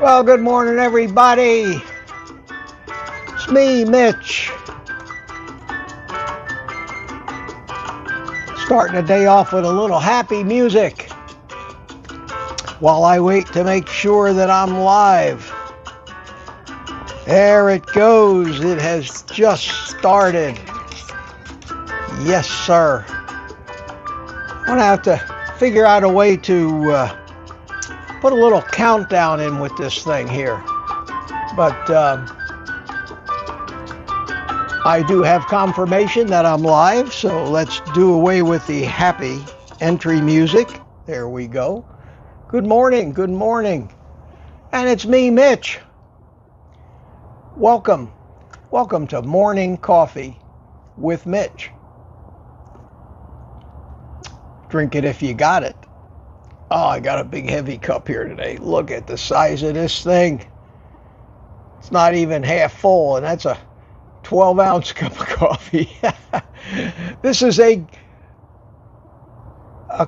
Well, good morning, everybody. It's me, Mitch. Starting the day off with a little happy music while I wait to make sure that I'm live. There it goes. It has just started. Yes, sir. I'm going to have to figure out a way to put a little countdown in with this thing here. But I do have confirmation that I'm live, so let's do away with the happy entry music. There we go. Good morning, good morning. And it's me, Mitch. Welcome to Morning Coffee with Mitch. Drink it if you got it. Oh, I got a big heavy cup here today. Look at the size of this thing. It's not even half full, and that's a 12-ounce cup of coffee. This is a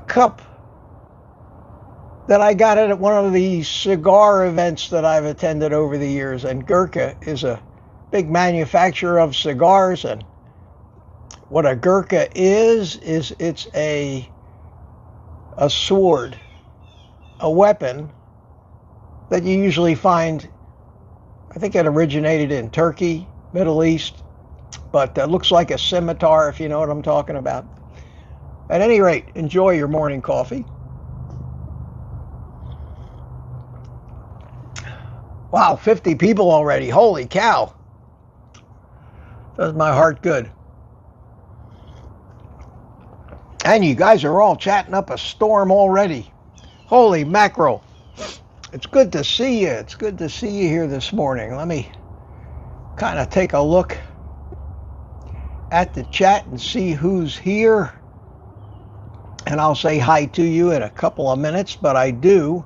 cup that I got at one of the cigar events that I've attended over the years, and Gurkha is a big manufacturer of cigars, and what a Gurkha is it's a sword, a weapon that you usually find, I think it originated in Turkey, Middle East, but looks like a scimitar, if you know what I'm talking about. At any rate, enjoy your morning coffee. Wow, 50 people already. Holy cow. Does my heart good. And you guys are all chatting up a storm already. Holy mackerel. It's good to see you. It's good to see you here this morning. Let me kind of take a look at the chat and see who's here. And I'll say hi to you in a couple of minutes, but I do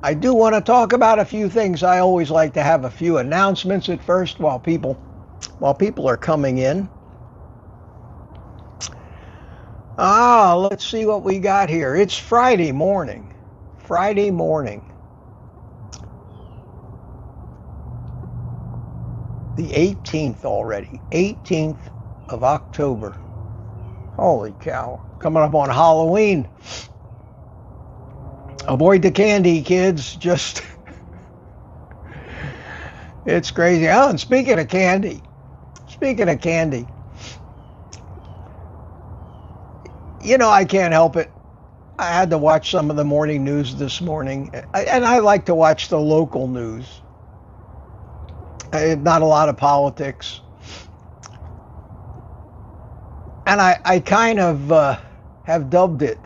want to talk about a few things. I always like to have a few announcements at first while people are coming in. Let's see what we got here. It's Friday morning. The 18th already. 18th of October. Holy cow. Coming up on Halloween. Avoid the candy, kids. Just, it's crazy. Oh, and speaking of candy, you know, I can't help it. I had to watch some of the morning news this morning, and I like to watch the local news. Not a lot of politics. And I kind of have dubbed it,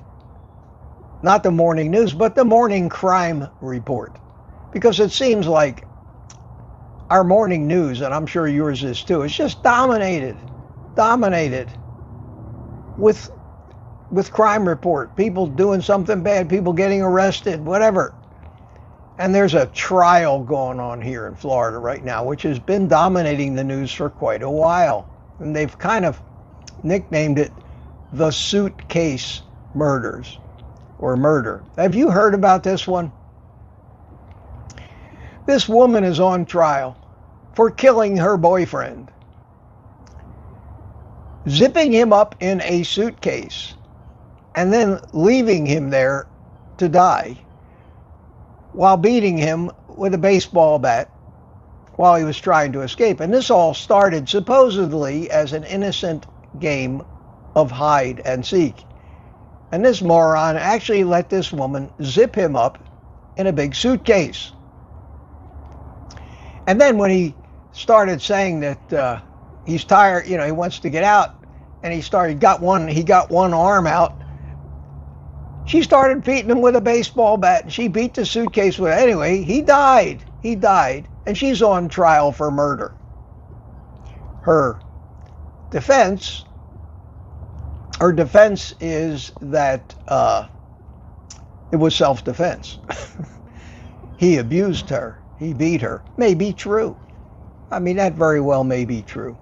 not the morning news, but the morning crime report. Because it seems like our morning news, and I'm sure yours is too, is just dominated with crime report, people doing something bad, people getting arrested, whatever. And there's a trial going on here in Florida right now, which has been dominating the news for quite a while. And they've kind of nicknamed it the suitcase murders, or murder. Have you heard about this one? This woman is on trial for killing her boyfriend, zipping him up in a suitcase, and then leaving him there to die while beating him with a baseball bat while he was trying to escape. And this all started supposedly as an innocent game of hide and seek. And this moron actually let this woman zip him up in a big suitcase. And then when he started saying that he's tired, you know, he wants to get out, and he got one arm out, she started beating him with a baseball bat, and she beat the suitcase with it. Anyway, he died, and she's on trial for murder. Her defense is that it was self-defense. He abused her, he beat her. May be true. I mean, that very well may be true.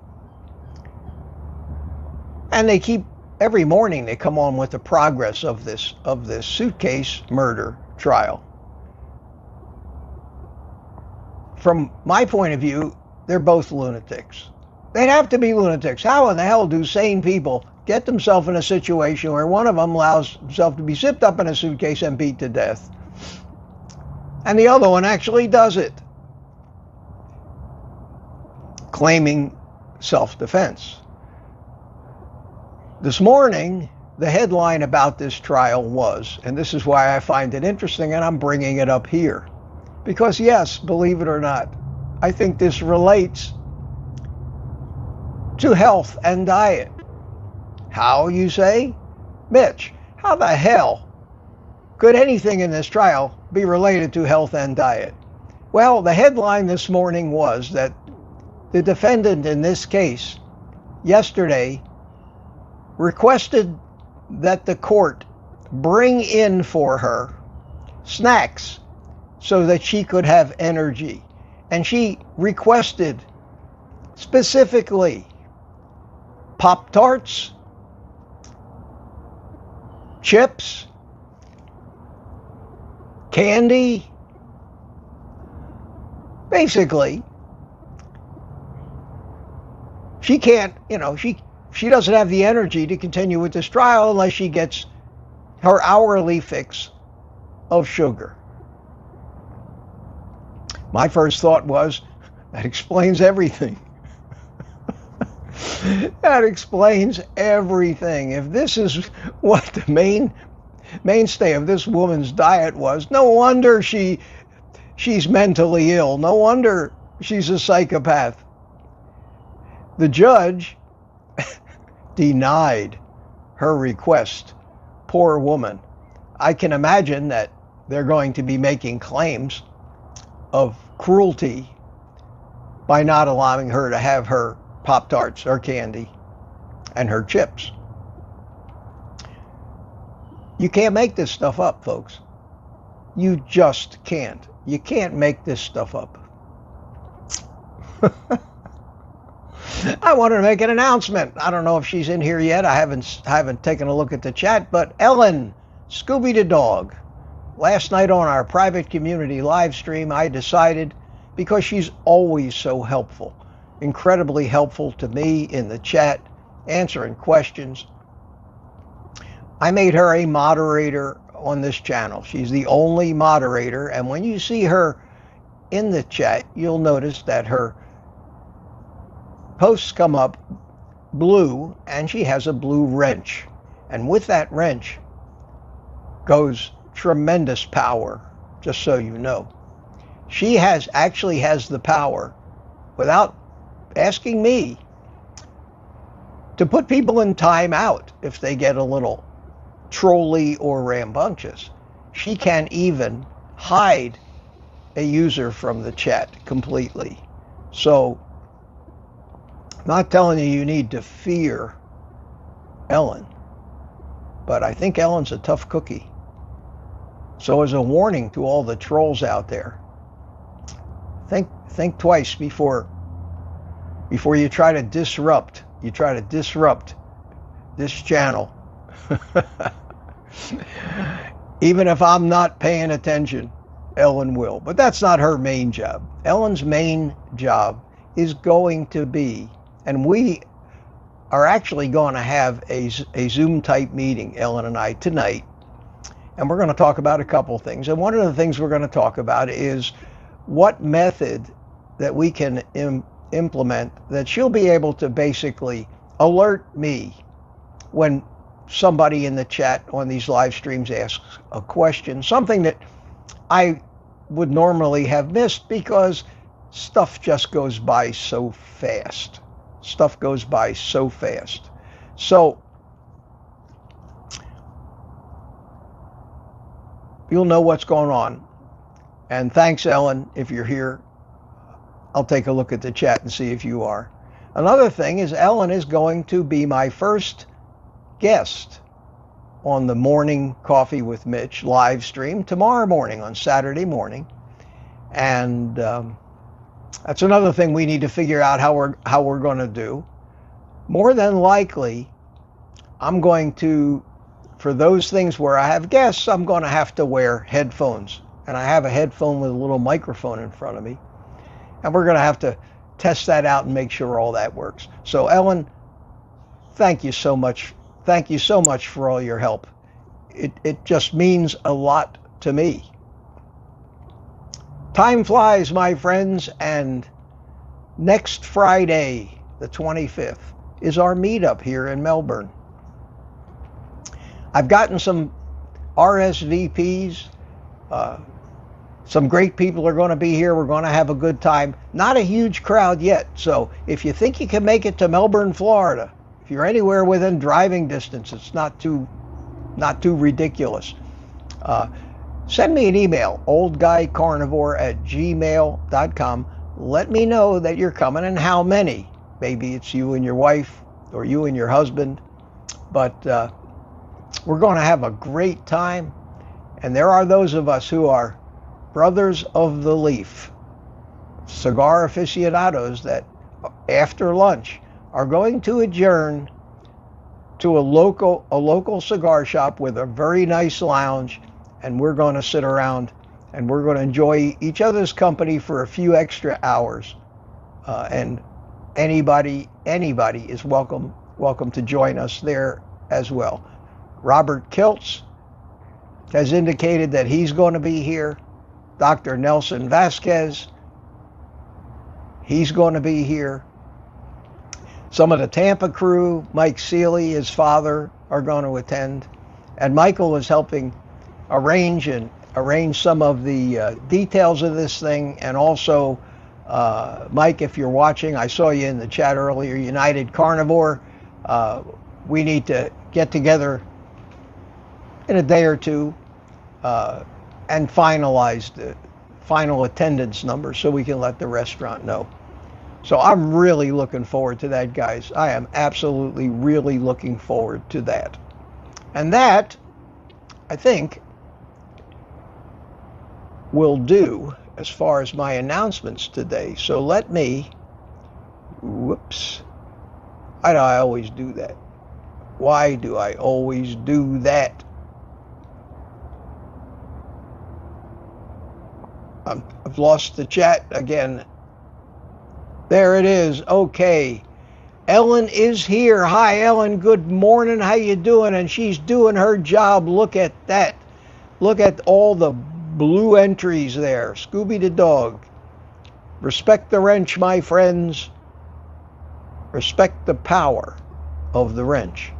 And they keep, every morning they come on with the progress of this suitcase murder trial. from my point of view, they're both lunatics. They'd have to be lunatics. How in the hell do sane people get themselves in a situation where one of them allows himself to be zipped up in a suitcase and beat to death, and the other one actually does it, claiming self-defense? This morning, the headline about this trial was, and this is why I find it interesting, and I'm bringing it up here, because yes, believe it or not, I think this relates to health and diet. How, you say? Mitch, how the hell could anything in this trial be related to health and diet? Well, the headline this morning was that the defendant in this case yesterday requested that the court bring in for her snacks so that she could have energy. And she requested specifically Pop-Tarts, chips, candy. Basically, she can't, she doesn't have the energy to continue with this trial unless she gets her hourly fix of sugar. My first thought was, that explains everything. That explains everything. If this is what the mainstay of this woman's diet was, no wonder she's mentally ill. No wonder she's a psychopath. The judge denied her request. Poor woman. I can imagine that they're going to be making claims of cruelty by not allowing her to have her Pop-Tarts or candy and her chips. You can't make this stuff up, folks. You just can't. You can't make this stuff up. I wanted to make an announcement. I don't know if she's in here yet. I haven't taken a look at the chat, but Ellen, Scooby the dog, last night on our private community live stream, I decided, because she's always so helpful, incredibly helpful to me in the chat, answering questions, I made her a moderator on this channel. She's the only moderator, and when you see her in the chat, you'll notice that her posts come up blue, and she has a blue wrench. And with that wrench goes tremendous power, just so you know. She actually has the power, without asking me, to put people in time out if they get a little trolly or rambunctious. She can even hide a user from the chat completely. So, I'm not telling you need to fear Ellen, but I think Ellen's a tough cookie. So as a warning to all the trolls out there, think twice before you try to disrupt. You try to disrupt this channel. Even if I'm not paying attention, Ellen will. But that's not her main job. Ellen's main job is going to be, and we are actually going to have a Zoom type meeting, Ellen and I, tonight. And we're going to talk about a couple things. And one of the things we're going to talk about is what method that we can implement that she'll be able to basically alert me when somebody in the chat on these live streams asks a question, something that I would normally have missed because stuff just goes by so fast. Stuff goes by so fast. So you'll know what's going on. And thanks, Ellen, if you're here. I'll take a look at the chat and see if you are. Another thing is Ellen is going to be my first guest on the Morning Coffee with Mitch live stream tomorrow morning, on Saturday morning. And that's another thing we need to figure out how we're going to do. More than likely, I'm going to, for those things where I have guests, I'm going to have to wear headphones. And I have a headphone with a little microphone in front of me. And we're going to have to test that out and make sure all that works. So Ellen, thank you so much. Thank you so much for all your help. It just means a lot to me. Time flies, my friends, and next Friday, the 25th, is our meetup here in Melbourne. I've gotten some RSVPs. Some great people are going to be here. We're going to have a good time. Not a huge crowd yet. So if you think you can make it to Melbourne, Florida, if you're anywhere within driving distance, it's not too ridiculous. Send me an email, oldguycarnivore@gmail.com. Let me know that you're coming and how many. Maybe it's you and your wife or you and your husband. But we're going to have a great time. And there are those of us who are Brothers of the Leaf, cigar aficionados, that after lunch are going to adjourn to a local cigar shop with a very nice lounge, and we're going to sit around and we're going to enjoy each other's company for a few extra hours. And anybody is welcome to join us there as well. Robert Kiltz has indicated that he's going to be here. Dr. Nelson Vasquez, he's going to be here. Some of the Tampa crew, Mike Seeley, his father, are going to attend. And Michael is helping arrange some of the details of this thing. And also, Mike, if you're watching, I saw you in the chat earlier, United Carnivore. We need to get together in a day or two and finalize the final attendance number so we can let the restaurant know. So I'm really looking forward to that, guys. I am absolutely really looking forward to that. And that, I think, will do as far as my announcements today. So let me, whoops, why do I always do that? Why do I always do that? I've lost the chat again. There it is. Okay. Ellen is here. Hi, Ellen. Good morning. How you doing? And she's doing her job. Look at that. Look at all the blue entries there. Scooby the dog. Respect the wrench, my friends. Respect the power of the wrench.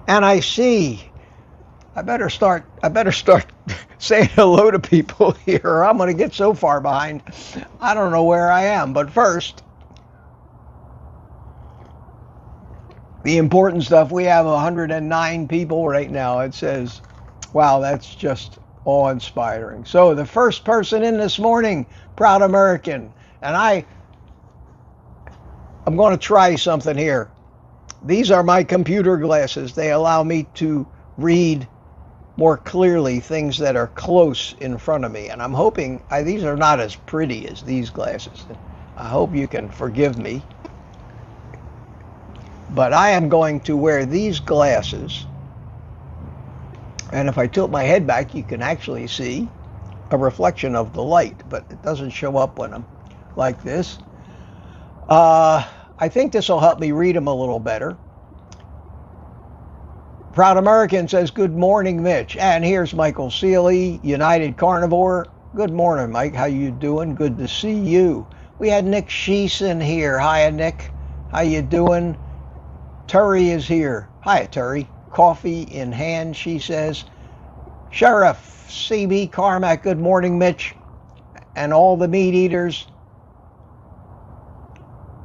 And I see. I better start saying hello to people here, or I'm going to get so far behind. I don't know where I am. But first, the important stuff. We have 109 people right now. It says, wow, that's just awe-inspiring. So the first person in this morning, proud American. And I'm going to try something here. These are my computer glasses. They allow me to read more clearly things that are close in front of me. And I'm hoping, these are not as pretty as these glasses. I hope you can forgive me. But I am going to wear these glasses. And if I tilt my head back, you can actually see a reflection of the light, but it doesn't show up when I'm like this. I think this will help me read them a little better. Proud American says, good morning, Mitch. And here's Michael Seeley, United Carnivore. Good morning, Mike. How you doing? Good to see you. We had Nick Sheeson here. Hiya, Nick. How you doing? Terry is here. Hiya, Terry. Coffee in hand, she says. Sheriff CB Carmack. Good morning, Mitch. And all the meat eaters.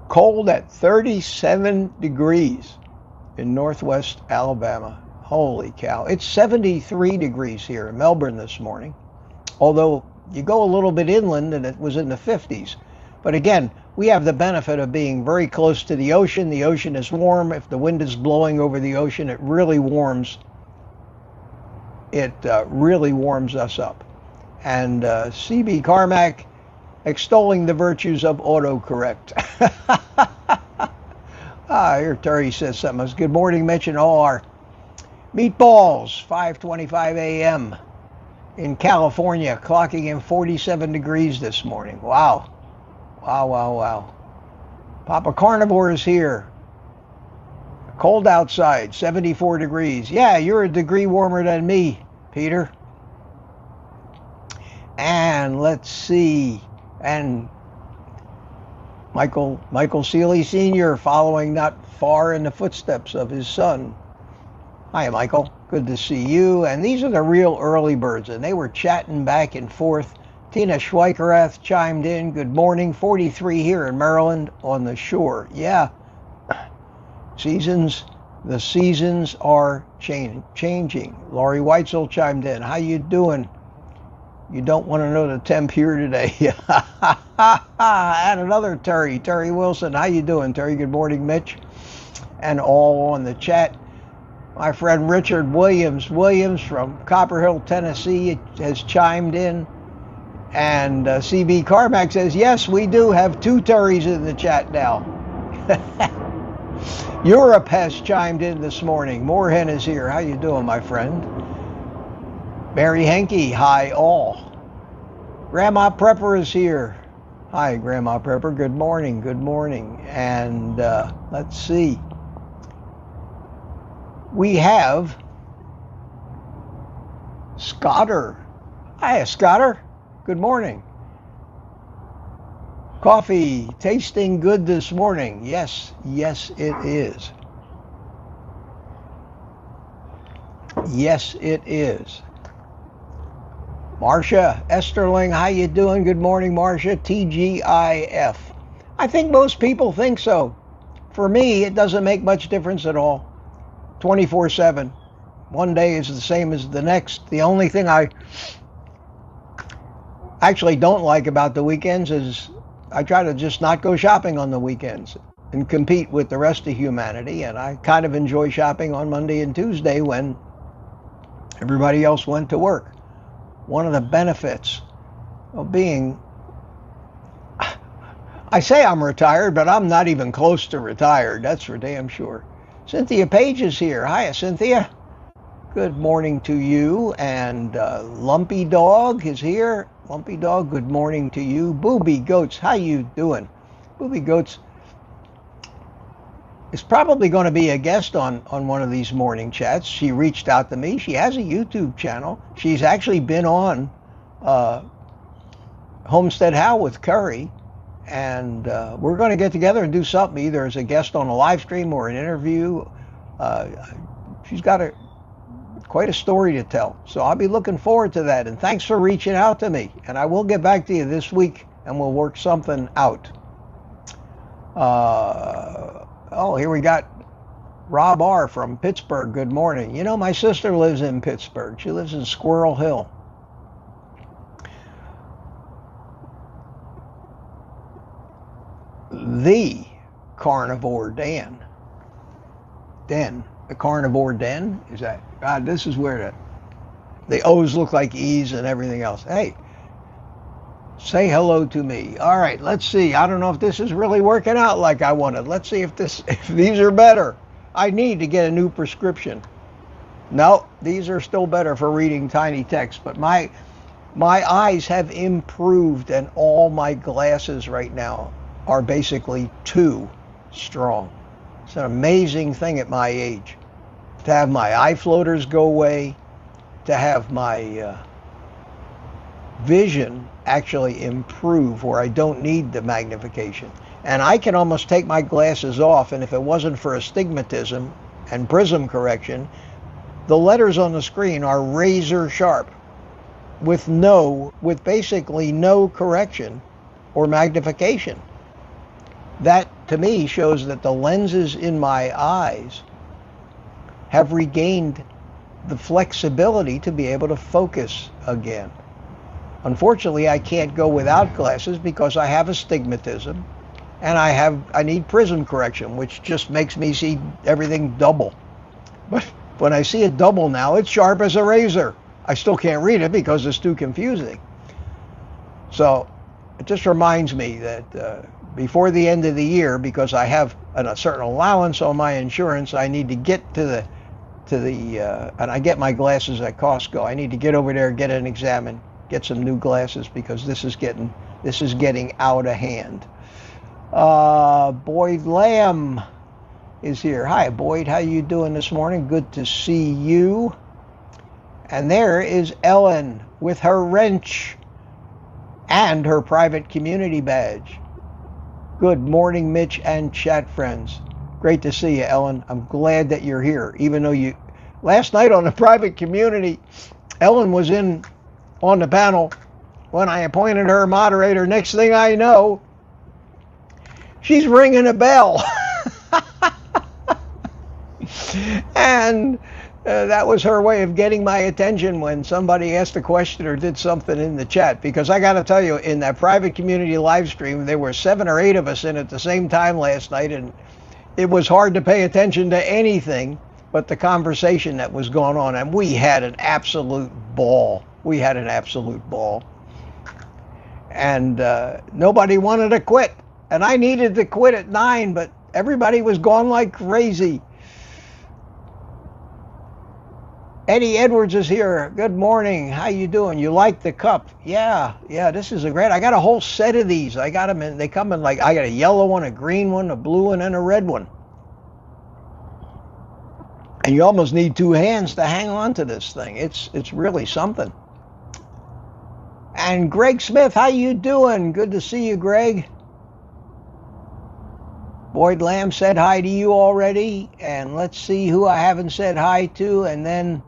Cold at 37 degrees. In northwest Alabama. Holy cow. It's 73 degrees here in Melbourne this morning. Although you go a little bit inland and it was in the 50s. But again, we have the benefit of being very close to the ocean. The ocean is warm. If the wind is blowing over the ocean, it really warms. It really warms us up. And CB Carmack extolling the virtues of autocorrect. Here Terry says something else. Good morning, Mitch, and all our meatballs, 5:25 a.m. in California, clocking in 47 degrees this morning. Wow. Wow, wow, wow. Papa Carnivore is here. Cold outside, 74 degrees. Yeah, you're a degree warmer than me, Peter. And let's see. And Michael Seeley Sr. following not far in the footsteps of his son. Hi, Michael. Good to see you. And these are the real early birds, and they were chatting back and forth. Tina Schweikerath chimed in. Good morning. 43 here in Maryland on the shore. Yeah. The seasons are changing. Laurie Weitzel chimed in. How you doing? You don't want to know the temp here today. And another Terry Wilson. How you doing, Terry? Good morning, Mitch. And all on the chat. My friend Richard Williams from Copper Hill, Tennessee has chimed in. And CB Carmack says, yes, we do have two Terrys in the chat now. Europe has chimed in this morning. Moorhen is here. How you doing, my friend? Mary Henke, hi all. Grandma Prepper is here. Hi, Grandma Prepper. Good morning. Good morning. And let's see. We have Scotter. Hi, Scotter. Good morning. Coffee tasting good this morning. Yes, it is. Yes, it is. Marcia Esterling, how you doing? Good morning, Marcia. TGIF. I think most people think so. For me, it doesn't make much difference at all. 24/7. One day is the same as the next. The only thing I actually don't like about the weekends is I try to just not go shopping on the weekends and compete with the rest of humanity. And I kind of enjoy shopping on Monday and Tuesday when everybody else went to work. One of the benefits of being, I say I'm retired, but I'm not even close to retired. That's for damn sure. Cynthia Page is here. Hiya, Cynthia. Good morning to you. And Lumpy Dog is here. Lumpy Dog, good morning to you. Booby Goats, how you doing? Booby Goats is probably going to be a guest on one of these morning chats. She reached out to me. She has a YouTube channel. She's actually been on Homestead How with Curry. And we're going to get together and do something, either as a guest on a live stream or an interview. She's got quite a story to tell. So I'll be looking forward to that. And thanks for reaching out to me. And I will get back to you this week and we'll work something out. Here we got Rob R. from Pittsburgh. Good morning. You know, my sister lives in Pittsburgh. She lives in Squirrel Hill. The Carnivore Den. The Carnivore Den? Is that? God, this is where the O's look like E's and everything else. Hey, say hello to me. All right, let's see. I don't know if this is really working out like I wanted. Let's see if these are better. I need to get a new prescription. No, these are still better for reading tiny text, but my eyes have improved and all my glasses right now are basically too strong. It's an amazing thing at my age to have my eye floaters go away, to have my vision actually improve where I don't need the magnification. And I can almost take my glasses off, and if it wasn't for astigmatism and prism correction, the letters on the screen are razor sharp with basically no correction or magnification. That, to me, shows that the lenses in my eyes have regained the flexibility to be able to focus again. Unfortunately, I can't go without glasses because I have astigmatism and I need prism correction, which just makes me see everything double. But when I see it double now, it's sharp as a razor. I still can't read it because it's too confusing. So it just reminds me that before the end of the year, because I have a certain allowance on my insurance, I need to get to to the, and I get my glasses at Costco. I need to get over there, get an examine, get some new glasses because this is getting out of hand. Boyd Lamb is here. Hi, Boyd. How you doing this morning? Good to see you. And there is Ellen with her wrench and her private community badge. Good morning, Mitch and chat friends. Great to see you, Ellen. I'm glad that you're here, even though last night on the private community, Ellen was on the panel when I appointed her moderator. Next thing I know, she's ringing a bell. And that was her way of getting my attention when somebody asked a question or did something in the chat. Because I got to tell you, in that private community live stream, there were 7 or 8 of us in at the same time last night, and it was hard to pay attention to anything but the conversation that was going on. And we had an absolute ball. And nobody wanted to quit. And I needed to quit at 9, but everybody was going like crazy. Eddie Edwards is here. Good morning. How you doing? You like the cup? Yeah, this is I got a whole set of these. I got them in, they come in I got a yellow one, a green one, a blue one, and a red one. And you almost need 2 hands to hang on to this thing. It's really something. And Greg Smith, how you doing? Good to see you, Greg. Boyd Lamb said hi to you already. And let's see who I haven't said hi to, and then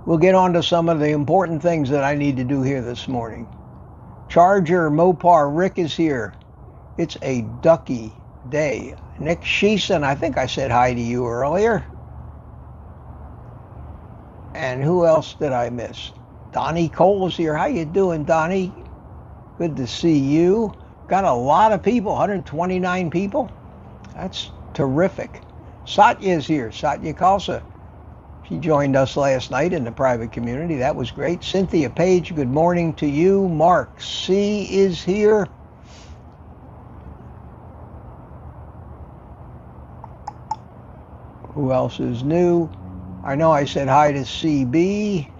we'll get on to some of the important things that I need to do here this morning. Charger Mopar, Rick is here. It's a ducky day. Nick Sheeson, I think I said hi to you earlier. And who else did I miss? Donnie Cole is here. How you doing, Donnie? Good to see you. Got a lot of people, 129 people. That's terrific. Satya is here. Satya Khalsa. She joined us last night in the private community. That was great. Cynthia Page, good morning to you. Mark C. is here. Who else is new? I know I said hi to CB.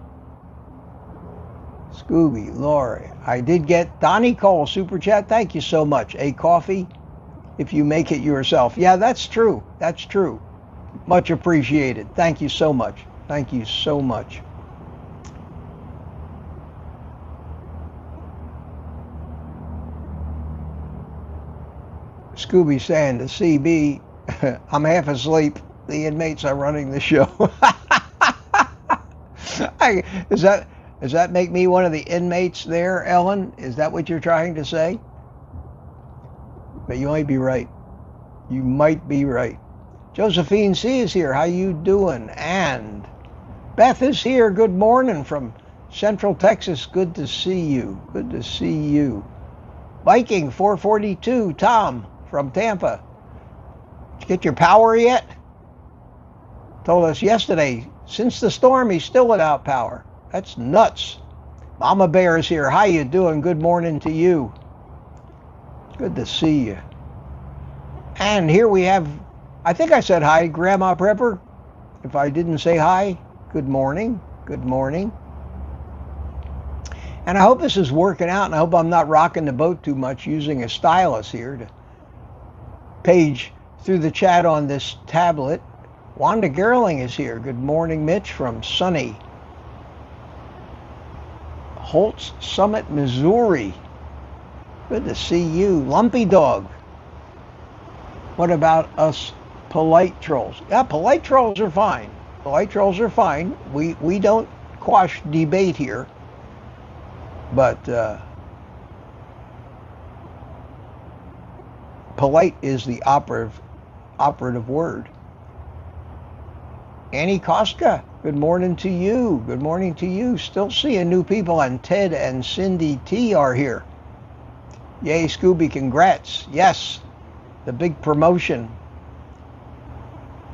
Scooby, Lori. I did get Donnie Cole, Super Chat. Thank you so much. A coffee if you make it yourself. Yeah, that's true. That's true. Much appreciated. Thank you so much. Thank you so much. Scooby saying to CB, I'm half asleep. The inmates are running the show. Does that make me one of the inmates there, Ellen? Is that what you're trying to say? But you might be right. You might be right. Josephine C. is here. How you doing? And Beth is here. Good morning from Central Texas. Good to see you. Good to see you. Viking 442, Tom from Tampa. Did you get your power yet? Told us yesterday, since the storm, he's still without power. That's nuts. Mama Bear is here. How you doing? Good morning to you. Good to see you. And here we have, I think I said hi, Grandma Prepper. If I didn't say hi, good morning. Good morning. And I hope this is working out, and I hope I'm not rocking the boat too much using a stylus here to page through the chat on this tablet. Wanda Gerling is here. Good morning, Mitch, from sunny Holtz Summit, Missouri. Good to see you. Lumpy Dog. What about us polite trolls? Yeah, polite trolls are fine. Polite trolls are fine. We don't quash debate here. But polite is the operative word. Annie Koska, good morning to you. Good morning to you. Still seeing new people, and Ted and Cindy T are here. Yay, Scooby, congrats. Yes, the big promotion.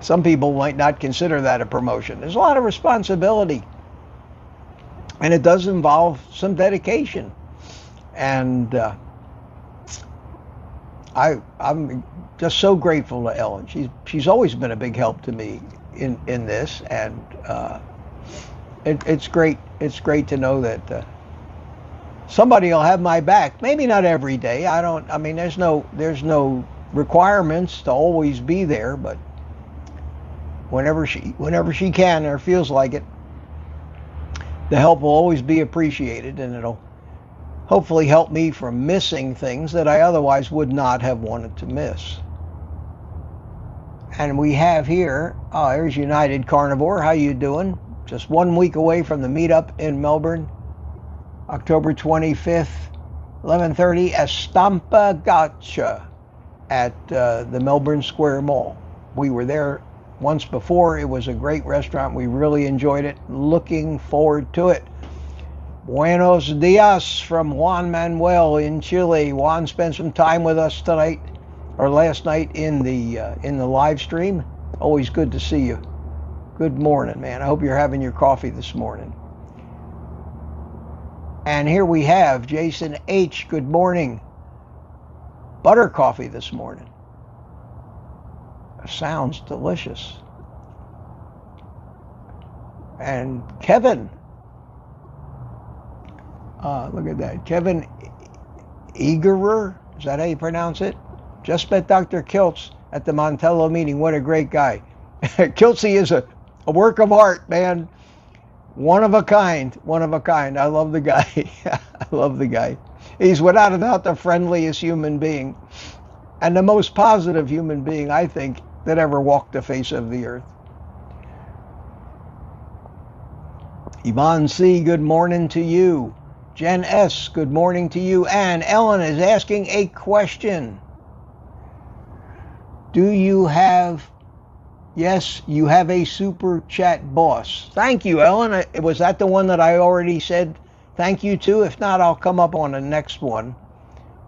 Some people might not consider that a promotion. There's a lot of responsibility. And it does involve some dedication. And I'm just so grateful to Ellen. She's always been a big help to me in this, and it's great. It's great to know that somebody will have my back. Maybe not every day. I mean, there's no requirements to always be there, but whenever she can or feels like it, the help will always be appreciated, and it'll hopefully help me from missing things that I otherwise would not have wanted to miss. And we have here, there's United Carnivore. How you doing? Just 1 week away from the meetup in Melbourne, October 25th, 11:30, Estampa Gotcha at the Melbourne Square Mall. We were there once before. It was a great restaurant. We really enjoyed it. Looking forward to it. Buenos dias from Juan Manuel in Chile. Juan spent some time with us tonight, or last night in the live stream. Always good to see you. Good morning, man. I hope you're having your coffee this morning. And here we have Jason H. Good morning. Butter coffee this morning. Sounds delicious. And Kevin. Look at that. Kevin Egerer. Is that how you pronounce it? Just met Dr. Kiltz at the Montello meeting. What a great guy. Kiltzy is a work of art, man. One of a kind. One of a kind. I love the guy. I love the guy. He's without a doubt the friendliest human being and the most positive human being, I think, that ever walked the face of the earth. Yvonne C., good morning to you. Jen S., good morning to you. And Ellen is asking a question. Do you have... Yes, you have a super chat boss. Thank you, Ellen. Was that the one that I already said thank you to? If not, I'll come up on the next one.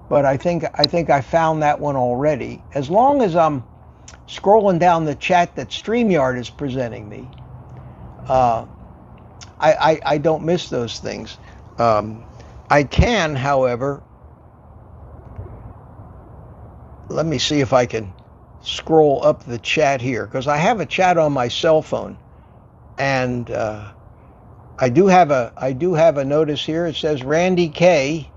But I think I found that one already. As long as I'm scrolling down the chat that StreamYard is presenting me, I don't miss those things. I can, however, let me see if I can scroll up the chat here, because I have a chat on my cell phone, and I do have a notice here. It says Randy K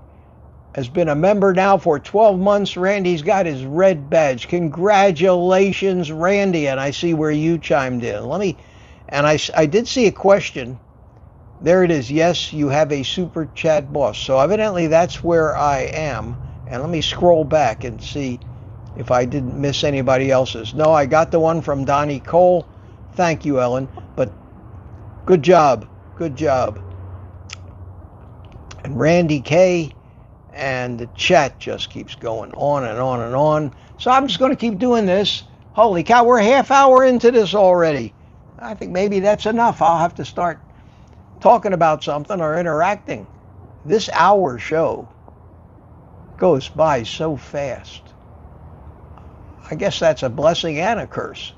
has been a member now for 12 months. Randy's got his red badge. Congratulations, Randy. And I see where you chimed in. I did see a question. There it is. Yes, you have a super chat boss. So evidently that's where I am. And let me scroll back and see if I didn't miss anybody else's. No, I got the one from Donnie Cole. Thank you, Ellen. But good job. Good job. And Randy K. And the chat just keeps going on and on and on. So I'm just going to keep doing this. Holy cow, we're a half hour into this already. I think maybe that's enough. I'll have to start talking about something or interacting. This hour show goes by so fast. I guess that's a blessing and a curse.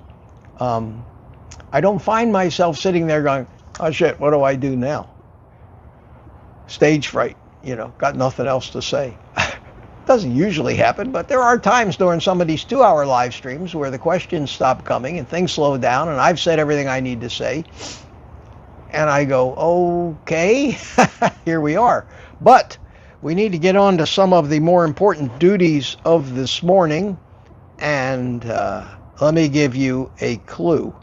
I don't find myself sitting there going, oh shit, what do I do now? Stage fright, got nothing else to say. Doesn't usually happen, but there are times during some of these 2-hour live streams where the questions stop coming and things slow down and I've said everything I need to say. And I go, okay, here we are. But we need to get on to some of the more important duties of this morning. And let me give you a clue.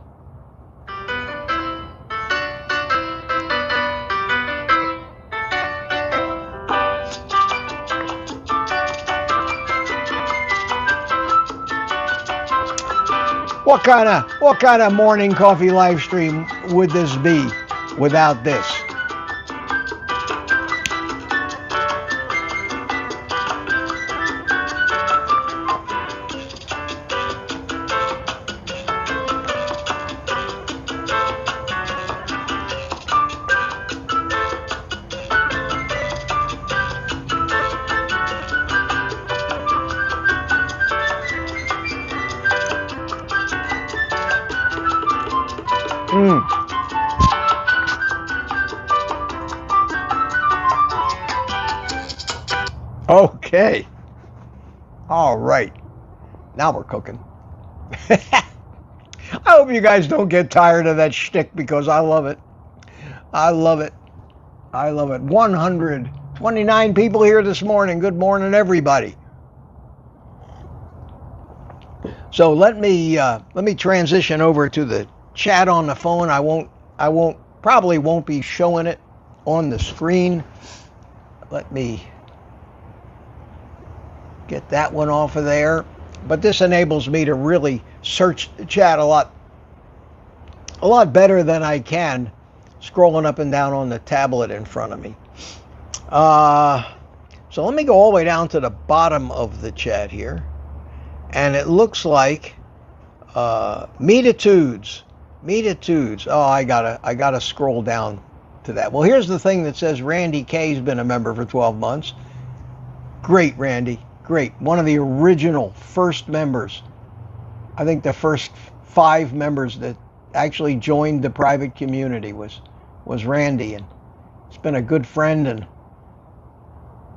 What kind of morning coffee live stream would this be without this? Okay. All right. Now we're cooking. I hope you guys don't get tired of that shtick because I love it. I love it. I love it. 129 people here this morning. Good morning, everybody. So let me transition over to the chat on the phone. Probably won't be showing it on the screen. Let me get that one off of there. But this enables me to really search the chat a lot better than I can scrolling up and down on the tablet in front of me. So let me go all the way down to the bottom of the chat here. And it looks like Meetups. Oh, I gotta scroll down to that. Well, here's the thing that says Randy K's been a member for 12 months. Great, Randy. Great. One of the original first members. I think the first 5 members that actually joined the private community was Randy, and he's been a good friend and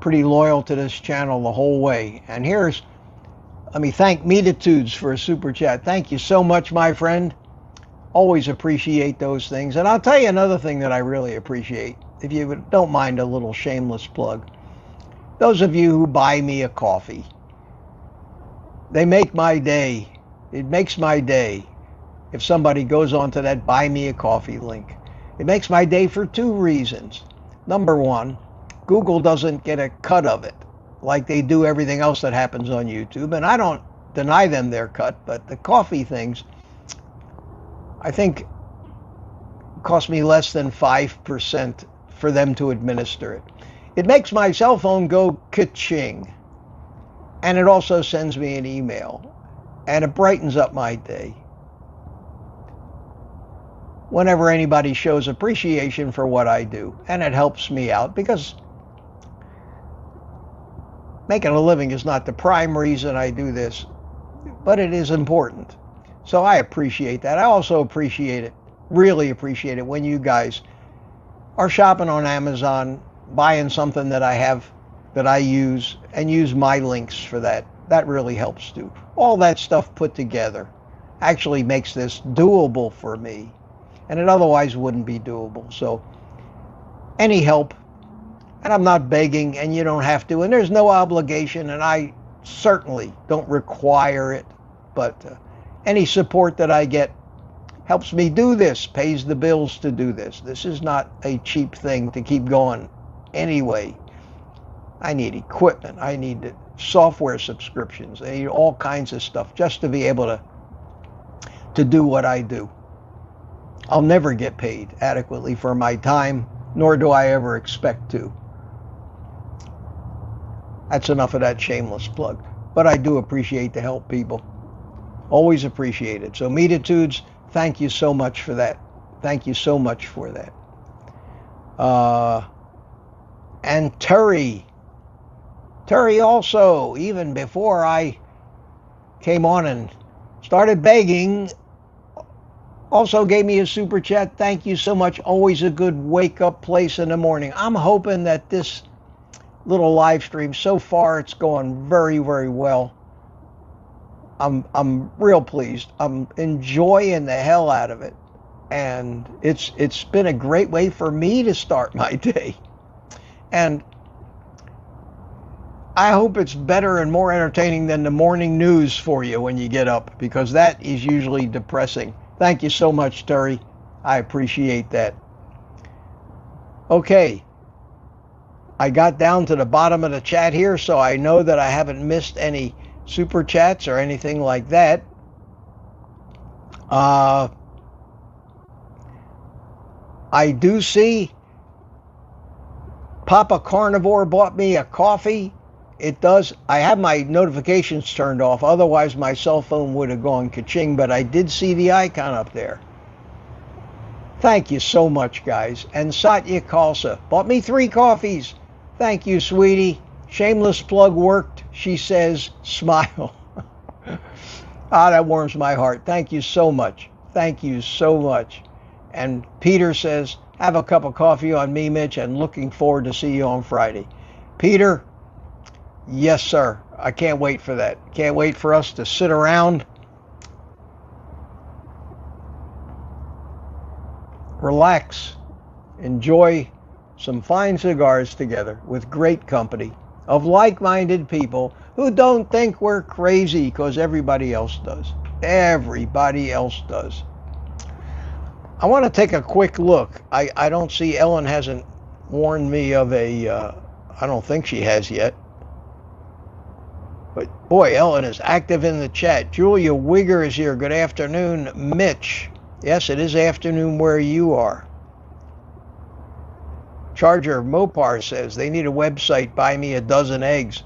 pretty loyal to this channel the whole way. And let me thank Meetups for a super chat. Thank you so much, my friend. Always appreciate those things. And I'll tell you another thing that I really appreciate, if you don't mind a little shameless plug. Those of you who buy me a coffee, they make my day. It makes my day if somebody goes onto that Buy Me a Coffee link. It makes my day for 2 reasons. Number 1, Google doesn't get a cut of it like they do everything else that happens on YouTube. And I don't deny them their cut, but the coffee things, I think, cost me less than 5% for them to administer it. It makes my cell phone go ka-ching. And it also sends me an email. And it brightens up my day whenever anybody shows appreciation for what I do. And it helps me out because making a living is not the prime reason I do this, but it is important. So I appreciate that. I also appreciate it, really appreciate it, when you guys are shopping on Amazon, buying something that I have, that I use, and use my links for that. That really helps too. All that stuff put together actually makes this doable for me, and it otherwise wouldn't be doable. So any help, and I'm not begging, and you don't have to, and there's no obligation, and I certainly don't require it, but any support that I get helps me do this, pays the bills to do this. This is not a cheap thing to keep going anyway. I need equipment, I need software subscriptions, I need all kinds of stuff just to be able to do what I do. I'll never get paid adequately for my time, nor do I ever expect to. That's enough of that shameless plug. But I do appreciate the help, people. Always appreciate it. So Meetups, thank you so much for that. Thank you so much for that. And Terry also, even before I came on and started begging, also gave me a super chat. Thank you so much. Always a good wake-up place in the morning. I'm hoping that this little live stream, so far it's going very, very well. I'm real pleased. I'm enjoying the hell out of it. And it's been a great way for me to start my day. And I hope it's better and more entertaining than the morning news for you when you get up, because that is usually depressing. Thank you so much, Terry. I appreciate that. Okay. I got down to the bottom of the chat here, so I know that I haven't missed any super chats or anything like that. I do see Papa Carnivore bought me a coffee. It does. I have my notifications turned off. Otherwise, my cell phone would have gone ka-ching, but I did see the icon up there. Thank you so much, guys. And Satya Khalsa bought me 3 coffees. Thank you, sweetie. Shameless plug worked, she says, smile. That warms my heart. Thank you so much. Thank you so much. And Peter says, have a cup of coffee on me, Mitch, and looking forward to see you on Friday. Peter, yes, sir. I can't wait for that. Can't wait for us to sit around, relax, enjoy some fine cigars together with great company of like-minded people who don't think we're crazy because everybody else does. Everybody else does. I want to take a quick look. I don't see, Ellen hasn't warned me of a, I don't think she has yet. But boy, Ellen is active in the chat. Julia Wigger is here. Good afternoon, Mitch. Yes, it is afternoon where you are. Charger Mopar says they need a website, buy me a dozen eggs.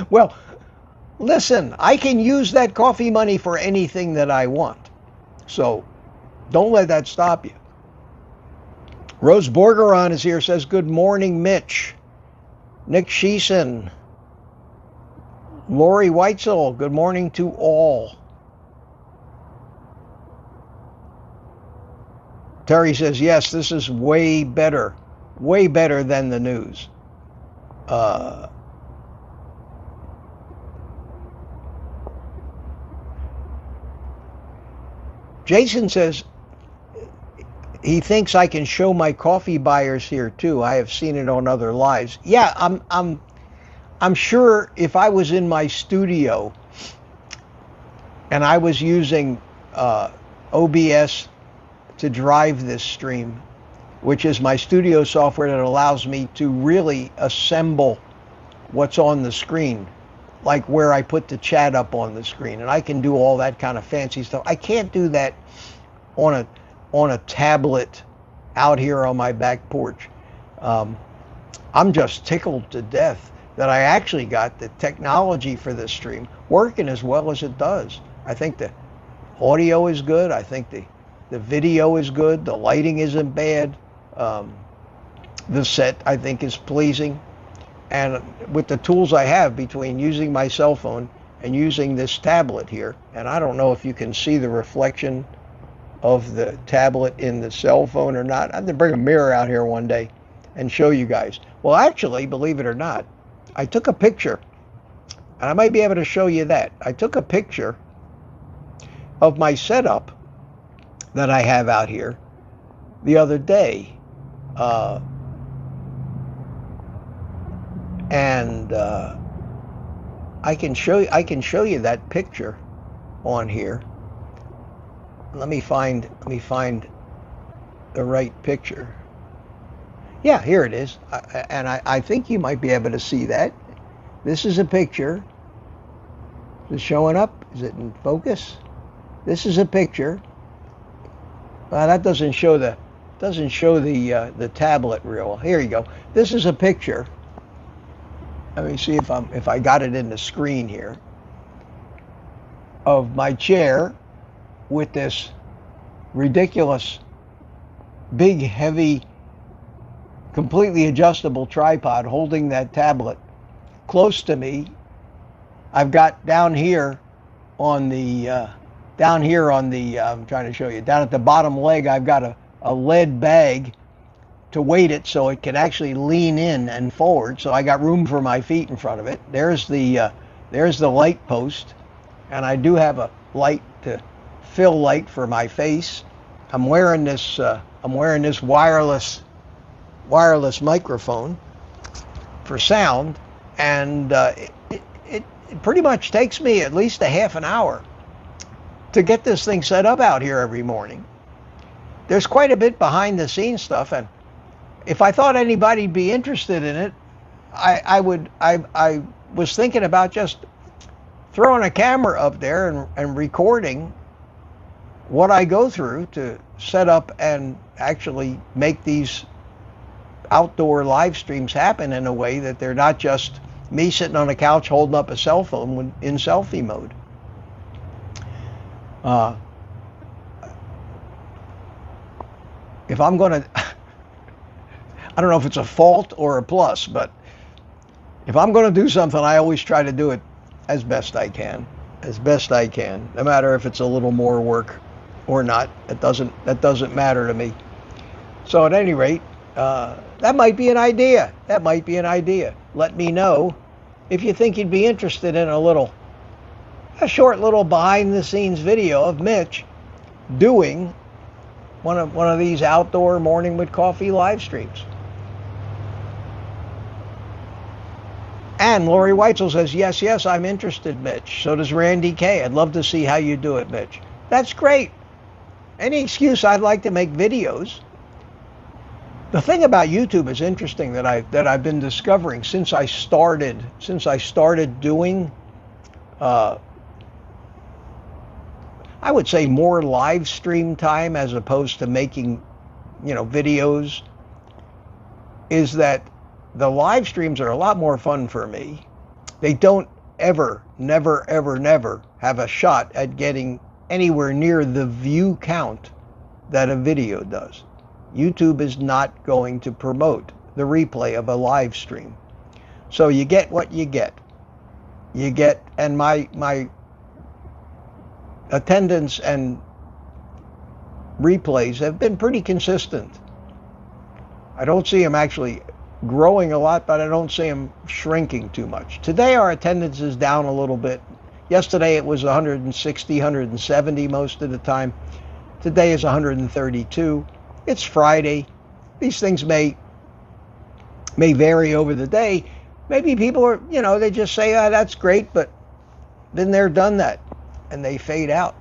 Well, listen, I can use that coffee money for anything that I want. So don't let that stop you. Rose Borgeron is here, says good morning, Mitch. Nick Sheeson. Lori Weitzel, good morning to all. Terry says, yes, this is way better than the news. Jason says he thinks I can show my coffee buyers here too. I have seen it on other lives. Yeah, I'm sure if I was in my studio and I was using OBS to drive this stream, which is my studio software that allows me to really assemble what's on the screen, like where I put the chat up on the screen, and I can do all that kind of fancy stuff. I can't do that on a tablet out here on my back porch. I'm just tickled to death that I actually got the technology for this stream working as well as it does. I think the audio is good. I think the video is good. The lighting isn't bad. The set, I think, is pleasing. And with the tools I have between using my cell phone and using this tablet here, and I don't know if you can see the reflection of the tablet in the cell phone or not. I have to bring a mirror out here one day and show you guys. Well, actually, believe it or not, I took a picture, and I might be able to show you that. I took a picture of my setup that I have out here the other day. And I can show you that picture on here. Let me find the right picture. Yeah, here it is. I think you might be able to see that. This is a picture. Is it showing up? Is it in focus? This is a picture. That doesn't show the tablet real well. Here you go. This is a picture. Let me see if I got it in the screen here of my chair with this ridiculous, big, heavy, completely adjustable tripod holding that tablet close to me. I've got down here on the I'm trying to show you, down at the bottom leg, I've got a lead bag to weight it so it can actually lean in and forward. So I got room for my feet in front of it. There's the light post, and I do have a light to fill light for my face. I'm wearing this wireless microphone for sound, and it pretty much takes me at least a half an hour to get this thing set up out here every morning. There's quite a bit behind the scenes stuff, and if I thought anybody'd be interested in it, I was thinking about just throwing a camera up there and recording what I go through to set up and actually make these outdoor live streams happen in a way that they're not just me sitting on a couch holding up a cell phone in selfie mode. If I'm going to, I don't know if it's a fault or a plus, but if I'm going to do something, I always try to do it as best I can, no matter if it's a little more work or not. That doesn't matter to me. So at any rate, that might be an idea. Let me know if you think you'd be interested in a short little behind-the-scenes video of Mitch doing one of these outdoor morning with coffee live streams. And Lori Weitzel says, yes, I'm interested, Mitch. So does Randy K. I'd love to see how you do it, Mitch. That's great. Any excuse, I'd like to make videos. The thing about YouTube is interesting that I've been discovering since I started doing I would say more live stream time as opposed to making, videos, is that the live streams are a lot more fun for me. They don't never have a shot at getting anywhere near the view count that a video does. YouTube is not going to promote the replay of a live stream. So you get what you get. And my attendance and replays have been pretty consistent. I don't see them actually growing a lot, but I don't see them shrinking too much. Today our attendance is down a little bit. Yesterday it was 160, 170 most of the time. Today is 132. It's Friday. These things may vary over the day. Maybe people are, they just say, that's great, but been there, done that, and they fade out.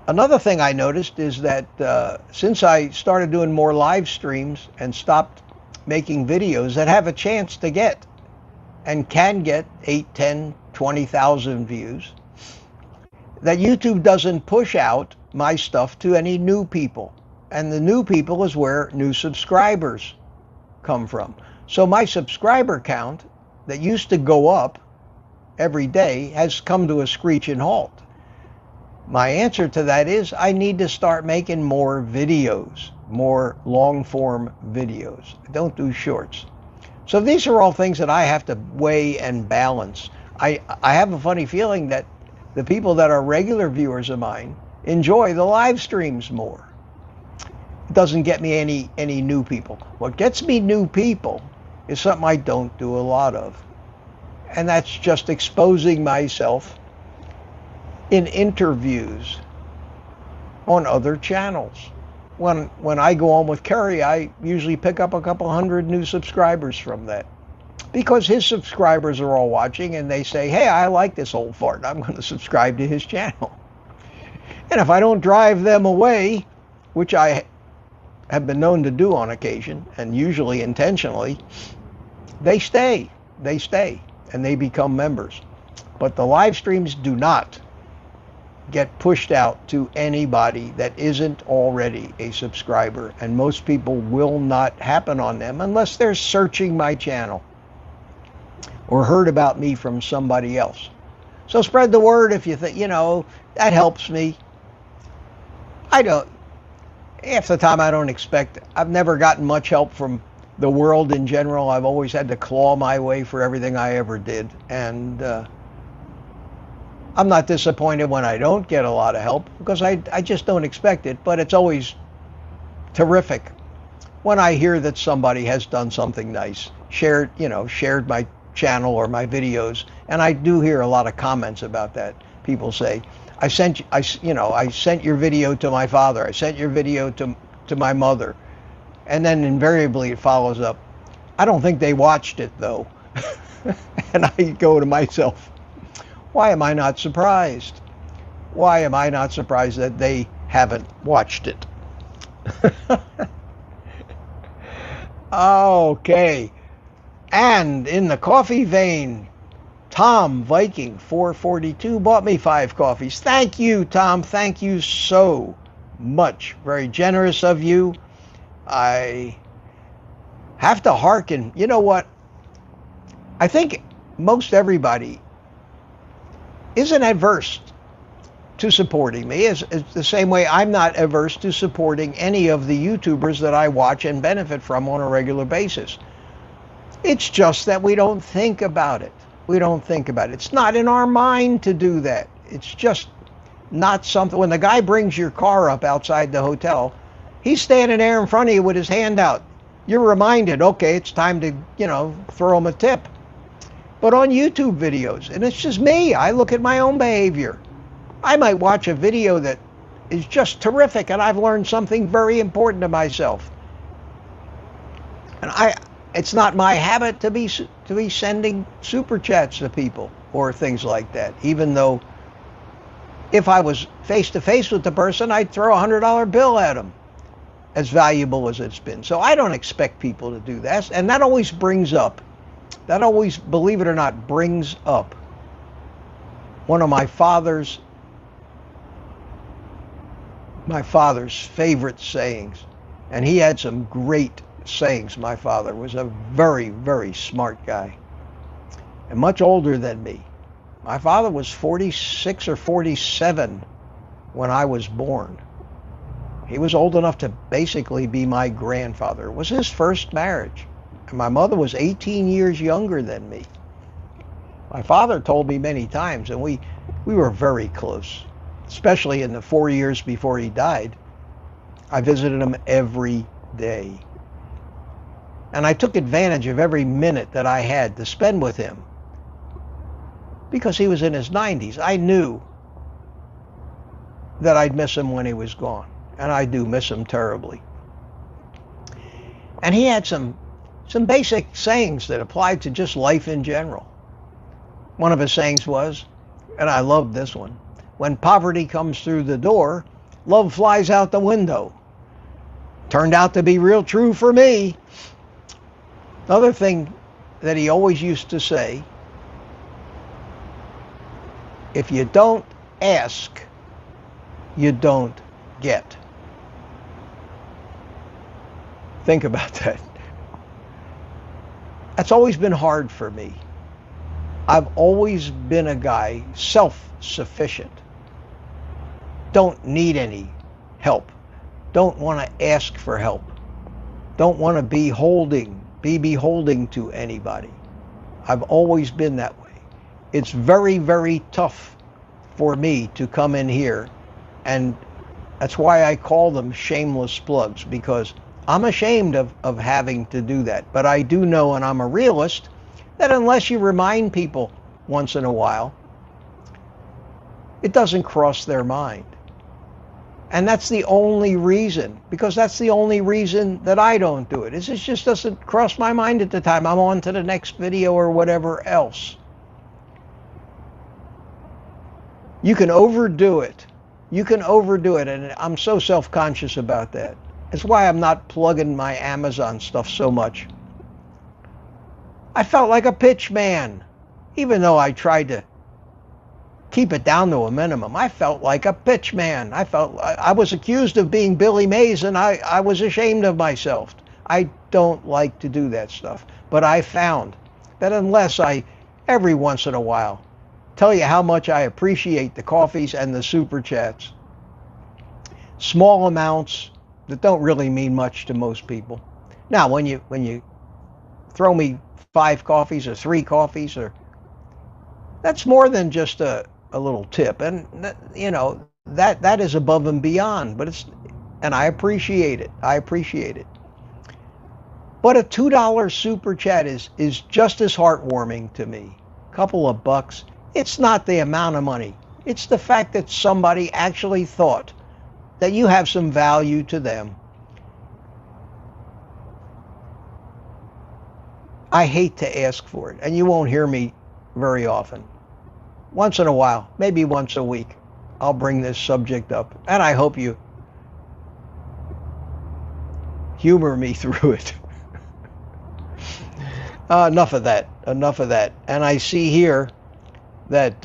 Another thing I noticed is that since I started doing more live streams and stopped making videos that have a chance to get and can get 8, 10, 20,000 views, that YouTube doesn't push out my stuff to any new people. And the new people is where new subscribers come from. So my subscriber count that used to go up every day has come to a screeching halt. My answer to that is I need to start making more videos, more long-form videos. I don't do shorts. So these are all things that I have to weigh and balance. I have a funny feeling that the people that are regular viewers of mine enjoy the live streams more. It doesn't get me any new people. What gets me new people is something I don't do a lot of. And that's just exposing myself in interviews on other channels. When I go on with Kerry, I usually pick up a couple hundred new subscribers from that. Because his subscribers are all watching and they say, hey, I like this old fart. I'm going to subscribe to his channel. And if I don't drive them away, which I have been known to do on occasion, and usually intentionally, they stay, and they become members. But the live streams do not get pushed out to anybody that isn't already a subscriber, and most people will not happen on them unless they're searching my channel or heard about me from somebody else. So spread the word if you think, that helps me. Half the time I don't expect, I've never gotten much help from the world in general. I've always had to claw my way for everything I ever did. And I'm not disappointed when I don't get a lot of help because I just don't expect it. But it's always terrific when I hear that somebody has done something nice, shared my channel or my videos. And I do hear a lot of comments about that. People say, I sent your video to my father. I sent your video to my mother. And then invariably it follows up, I don't think they watched it though. And I go to myself, why am I not surprised? Why am I not surprised that they haven't watched it? Okay. And in the coffee vein, Tom Viking 442 bought me 5 coffees. Thank you, Tom. Thank you so much. Very generous of you. I have to hearken. You know what? I think most everybody isn't adverse to supporting me. It's the same way I'm not averse to supporting any of the YouTubers that I watch and benefit from on a regular basis. It's just that we don't think about it. We don't think about it. It's not in our mind to do that. It's just not something. When the guy brings your car up outside the hotel, he's standing there in front of you with his hand out. You're reminded, okay, it's time to, throw him a tip. but on YouTube videos. And it's just me. I look at my own behavior. I might watch a video that is just terrific and I've learned something very important to myself. And it's not my habit to be sending super chats to people or things like that, even though if I was face to face with the person, I'd throw a $100 bill at them, as valuable as it's been. So I don't expect people to do that. And that always, believe it or not, brings up one of my father's favorite sayings. And he had some great sayings. My father was a very, very smart guy and much older than me. My father was 46 or 47 when I was born. He was old enough to basically be my grandfather. It was his first marriage. And my mother was 18 years younger than me. My father told me many times, and we were very close, especially in the 4 years before he died. I visited him every day. And I took advantage of every minute that I had to spend with him. Because he was in his 90s. I knew that I'd miss him when he was gone. And I do miss him terribly. And he had some basic sayings that applied to just life in general. One of his sayings was, and I loved this one, when poverty comes through the door, love flies out the window. Turned out to be real true for me. Another thing that he always used to say, if you don't ask, you don't get. Think about that. That's always been hard for me. I've always been a guy, self-sufficient. Don't need any help. Don't want to ask for help. Don't want to be beholden to anybody. I've always been that way. It's very, very tough for me to come in here, and that's why I call them shameless plugs, because I'm ashamed of having to do that. But I do know, and I'm a realist, that unless you remind people once in a while, it doesn't cross their mind. And that's the only reason, because that's the only reason that I don't do it. It just doesn't cross my mind at the time. I'm on to the next video or whatever else. You can overdo it. You can overdo it, and I'm so self-conscious about that. That's why I'm not plugging my Amazon stuff so much. I felt like a pitch man, even though I tried to keep it down to a minimum. I felt like a pitch man. I was accused of being Billy Mays, and I was ashamed of myself. I don't like to do that stuff. But I found that unless I, every once in a while, tell you how much I appreciate the coffees and the super chats, small amounts that don't really mean much to most people. Now, when you throw me 5 coffees or 3 coffees, or that's more than just a little tip, and you know that is above and beyond. But and I appreciate it. I appreciate it. But a $2 super chat is just as heartwarming to me. A couple of bucks. It's not the amount of money. It's the fact that somebody actually thought that you have some value to them. I hate to ask for it, and you won't hear me very often. Once in a while, maybe once a week, I'll bring this subject up, and I hope you humor me through it. Enough of that. And I see here that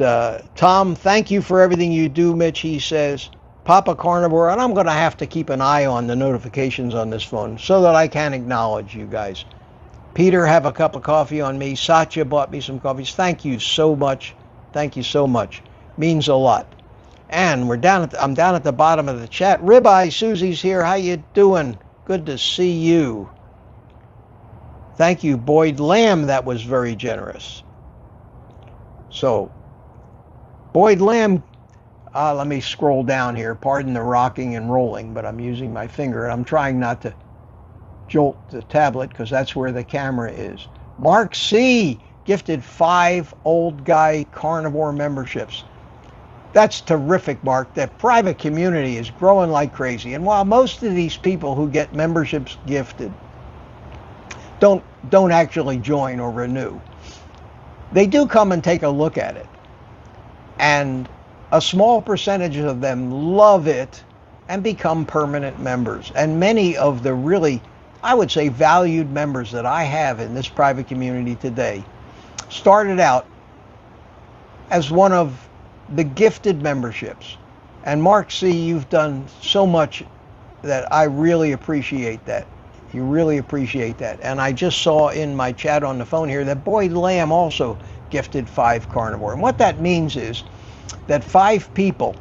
Tom, thank you for everything you do, Mitch. He says, Papa Carnivore, and I'm going to have to keep an eye on the notifications on this phone so that I can acknowledge you guys. Peter, have a cup of coffee on me. Satya bought me some coffees. Thank you so much. Thank you so much. Means a lot. And I'm down at the bottom of the chat. Ribeye Susie's here. How you doing? Good to see you. Thank you, Boyd Lamb. That was very generous. So, Boyd Lamb, let me scroll down here. Pardon the rocking and rolling, but I'm using my finger, and I'm trying not to jolt the tablet because that's where the camera is. Mark C., gifted 5 old guy carnivore memberships. That's terrific, Mark. That private community is growing like crazy. And while most of these people who get memberships gifted don't actually join or renew, they do come and take a look at it. And a small percentage of them love it and become permanent members. And many of the really, I would say, valued members that I have in this private community today started out as one of the gifted memberships. And Mark C., you've done so much that I really appreciate that. You really appreciate that. And I just saw in my chat on the phone here that Boyd Lamb also gifted 5 carnivore. And what that means is that 5 people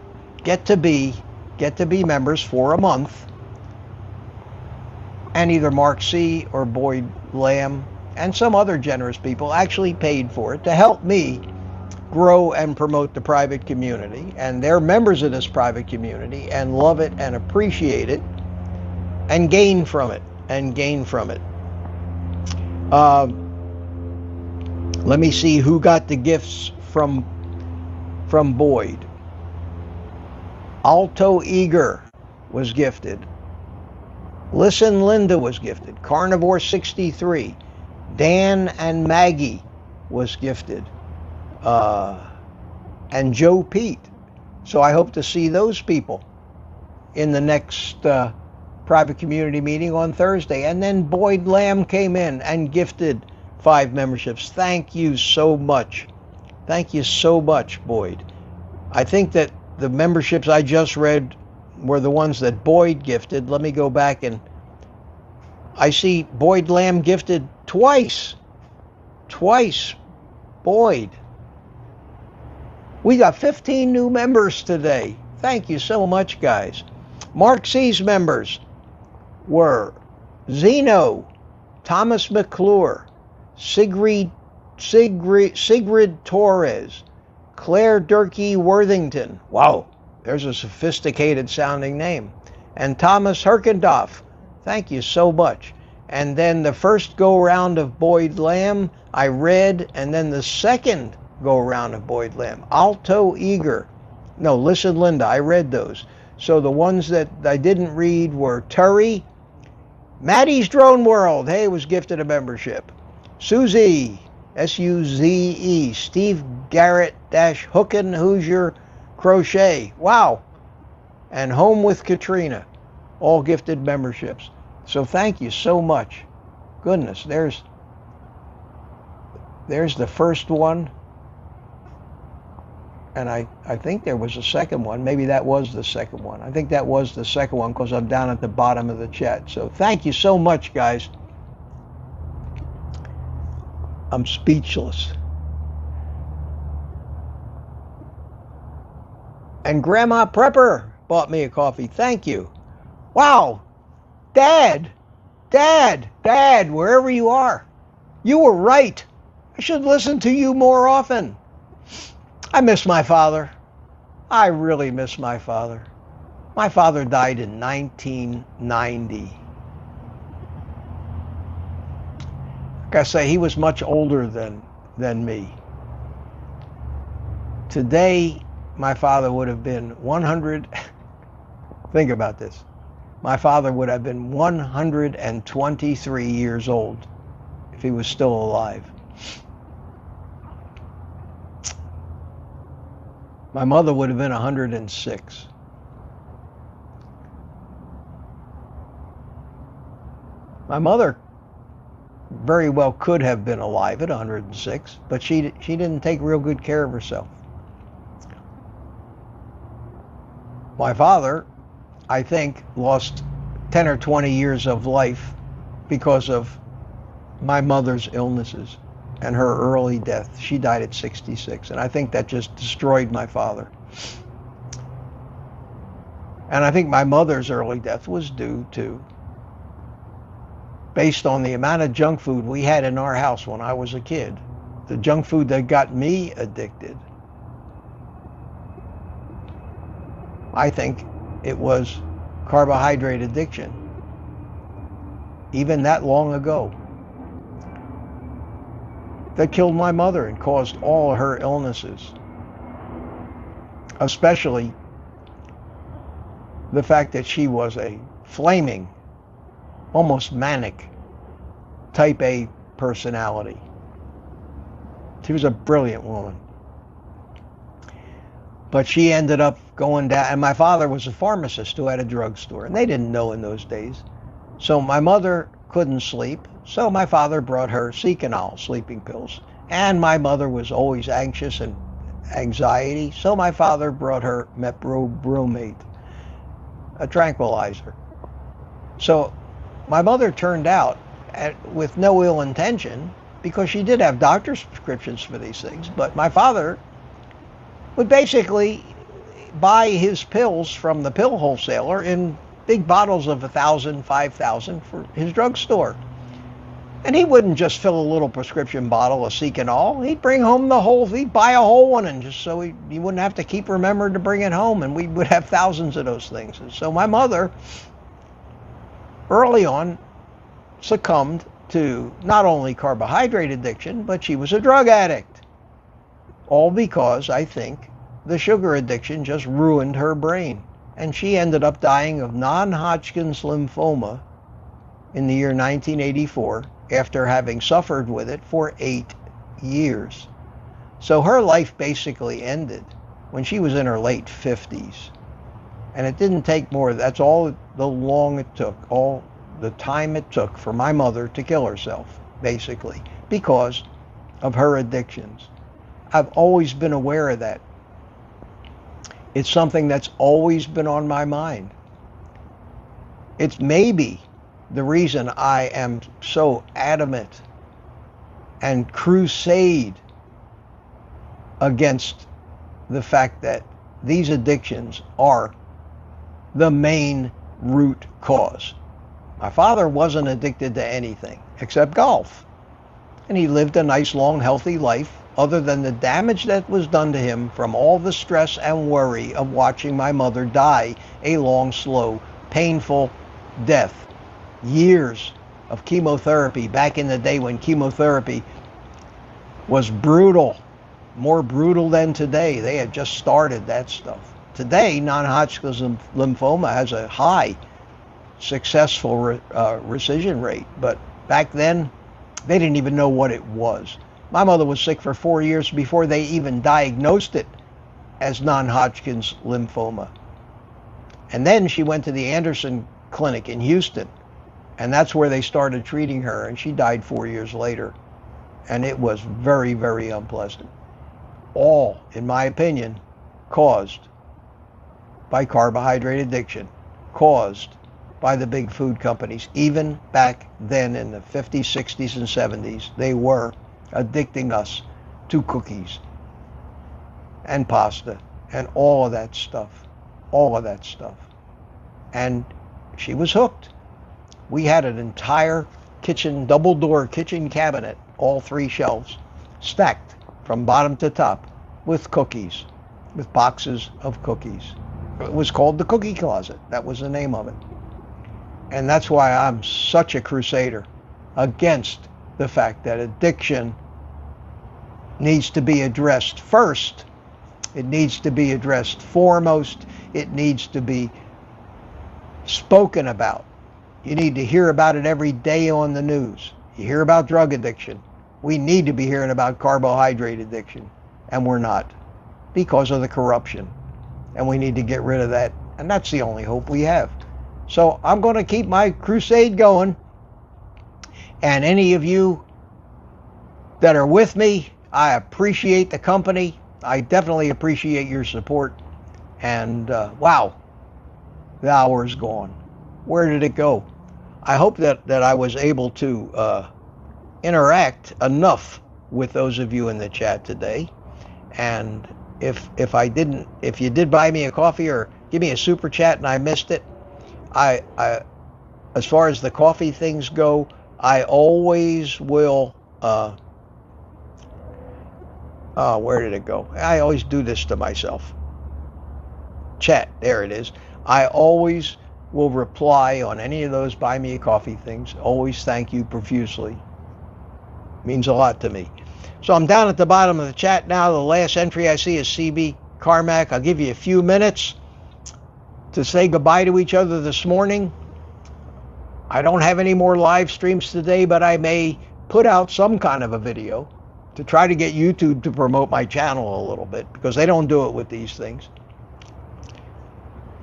get to be members for a month, and either Mark C. or Boyd Lamb and some other generous people actually paid for it to help me grow and promote the private community. And they're members of this private community and love it and appreciate it and gain from it. Let me see who got the gifts from Boyd. Alto Eager was gifted. Listen Linda was gifted. Carnivore 63. Dan and Maggie was gifted. And Joe Pete. So I hope to see those people in the next private community meeting on Thursday. And then Boyd Lamb came in and gifted 5 memberships. Thank you so much. Thank you so much, Boyd. I think that the memberships I just read were the ones that Boyd gifted. Let me go back, and I see Boyd Lamb gifted twice. Boyd. We got 15 new members today. Thank you so much, guys. Mark C's members were Zeno, Thomas McClure, Sigrid Torres, Claire Durkee Worthington. Wow, there's a sophisticated sounding name. And Thomas Herkendoff. Thank you so much. And then the first go-round of Boyd Lamb I read, and then the second go-around of Boyd Lamb. Alto Eager. No, Listen Linda, I read those. So the ones that I didn't read were Turi, Maddie's Drone World, hey, was gifted a membership. Suzie, S-U-Z-E, Steve Garrett Hookin Hoosier Crochet, wow. And Home with Katrina, all gifted memberships. So thank you so much. Goodness, there's the first one. And I think there was a second one. Maybe that was the second one. I think that was the second one because I'm down at the bottom of the chat. So thank you so much, guys. I'm speechless. And Grandma Prepper bought me a coffee. Thank you. Wow. Dad, wherever you are, you were right. I should listen to you more often. I miss my father. I really miss my father. My father died in 1990. Like I say, he was much older than me. Today, my father would have been 100. Think about this. My father would have been 123 years old if he was still alive. My mother would have been 106. My mother very well could have been alive at 106, but she didn't take real good care of herself. My father, I think, lost 10 or 20 years of life because of my mother's illnesses and her early death. She died at 66, and I think that just destroyed my father. And I think my mother's early death was due to, based on the amount of junk food we had in our house when I was a kid, the junk food that got me addicted. I think it was carbohydrate addiction, even that long ago. that killed my mother and caused all her illnesses, especially the fact that she was a flaming, almost manic type A personality. She was a brilliant woman. But she ended up going down, and my father was a pharmacist who had a drugstore, and they didn't know in those days. So my mother couldn't sleep, so my father brought her Seconal sleeping pills. And my mother was always anxious and anxiety, so my father brought her meprobamate, a tranquilizer. So my mother turned out with no ill intention, because she did have doctor's prescriptions for these things, but my father would basically buy his pills from the pill wholesaler in big bottles of 1,000, 5,000 for his drugstore. And he wouldn't just fill a little prescription bottle of Seconal. He'd bring home he'd buy a whole one, and just so he wouldn't have to keep remembering to bring it home, and we would have thousands of those things. And so my mother, early on, succumbed to not only carbohydrate addiction, but she was a drug addict. All because, I think, the sugar addiction just ruined her brain. And she ended up dying of non-Hodgkin's lymphoma in the year 1984 after having suffered with it for 8 years. So her life basically ended when she was in her late 50s. And it didn't take more, that's all the long it took, all the time it took for my mother to kill herself, basically, because of her addictions. I've always been aware of that. It's something that's always been on my mind. It's maybe the reason I am so adamant and crusade against the fact that these addictions are the main root cause. My father wasn't addicted to anything except golf. And he lived a nice, long, healthy life, other than the damage that was done to him from all the stress and worry of watching my mother die a long, slow, painful death. Years of chemotherapy back in the day when chemotherapy was brutal, more brutal than today. They had just started that stuff. Today, non-Hodgkin's lymphoma has a high successful rescission rate, but back then they didn't even know what it was. My mother was sick for 4 years before they even diagnosed it as non-Hodgkin's lymphoma. And then she went to the Anderson Clinic in Houston, and that's where they started treating her, and she died 4 years later. And it was very, very unpleasant. All, in my opinion, caused by carbohydrate addiction, caused by the big food companies. Even back then in the 50s, 60s, and 70s, they were addicting us to cookies and pasta and all of that stuff. And she was hooked. We had an entire kitchen, double-door kitchen cabinet, all 3 shelves, stacked from bottom to top with cookies, with boxes of cookies. It was called the Cookie Closet. That was the name of it. And that's why I'm such a crusader against the fact that addiction needs to be addressed first. It needs to be addressed foremost. It needs to be spoken about. You need to hear about it every day on the news. You hear about drug addiction. We need to be hearing about carbohydrate addiction, and we're not, because of the corruption. And we need to get rid of that, and that's the only hope we have. So I'm going to keep my crusade going, and any of you that are with me, I appreciate the company. I definitely appreciate your support. And wow, the hour is gone. Where did it go? I hope that I was able to interact enough with those of you in the chat today. And if you did buy me a coffee or give me a super chat and I missed it, I as far as the coffee things go, I always will. Where did it go? I always do this to myself. Chat, there it is. I always will reply on any of those buy me a coffee things. Always thank you profusely. Means a lot to me. So I'm down at the bottom of the chat now. The last entry I see is CB Carmack. I'll give you a few minutes to say goodbye to each other this morning. I don't have any more live streams today, but I may put out some kind of a video to try to get YouTube to promote my channel a little bit, because they don't do it with these things.